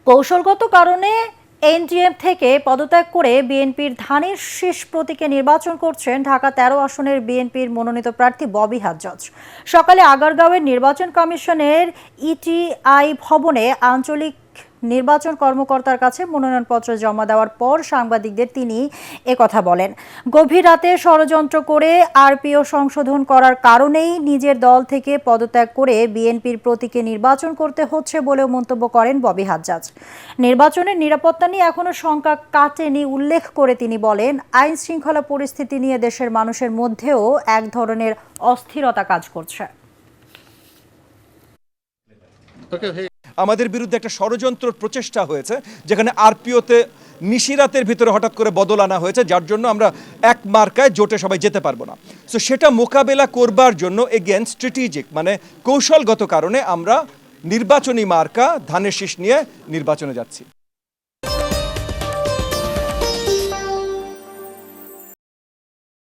কৌশলগত কারণে এনডিএম থেকে পদত্যাগ করে বিএনপির ধানের শীষ প্রতীকে নির্বাচন করছেন ঢাকা ১৩ আসনের বিএনপির মনোনীত প্রার্থী ববি হাজ্জাজ। সকালে আগারগাঁওয়ের নির্বাচন কমিশনের ইটিআই ভবনে আঞ্চলিক নির্বাচন কর্মকর্তার কাছে মনোনয়নপত্র জমা দেওয়ার পর সাংবাদিকদের তিনি একথা বলেন। গভীর রাতে ষড়যন্ত্র করে আরপিও সংশোধন করার কারণেই নিজের দল থেকে পদত্যাগ করে বিএনপির প্রতীকে নির্বাচন করতে হচ্ছে বলেও মন্তব্য করেন ববি হাজ্জাজ। নির্বাচনের নিরাপত্তা নিয়ে এখনো শঙ্কা কাটেনি উল্লেখ করে তিনি বলেন, আইন শৃঙ্খলা পরিস্থিতি নিয়ে দেশের মানুষের মধ্যেও এক ধরনের অস্থিরতা কাজ করছে। আমাদের বিরুদ্ধে একটা ষড়যন্ত্র প্রচেষ্টা হয়েছে, যেখানে আরপিওতে নিশিরাতের ভিতরে হঠাৎ করে বদল আনা হয়েছে, যার জন্য আমরা এক মার্কায় জোটে সবাই যেতে পারবো না। সো সেটা মোকাবেলা করবার জন্য এগেন স্ট্র্যাটেজিক মানে কৌশলগত কারণে আমরা নির্বাচনী মার্কা ধানের শীষ নিয়ে নির্বাচনে যাচ্ছি।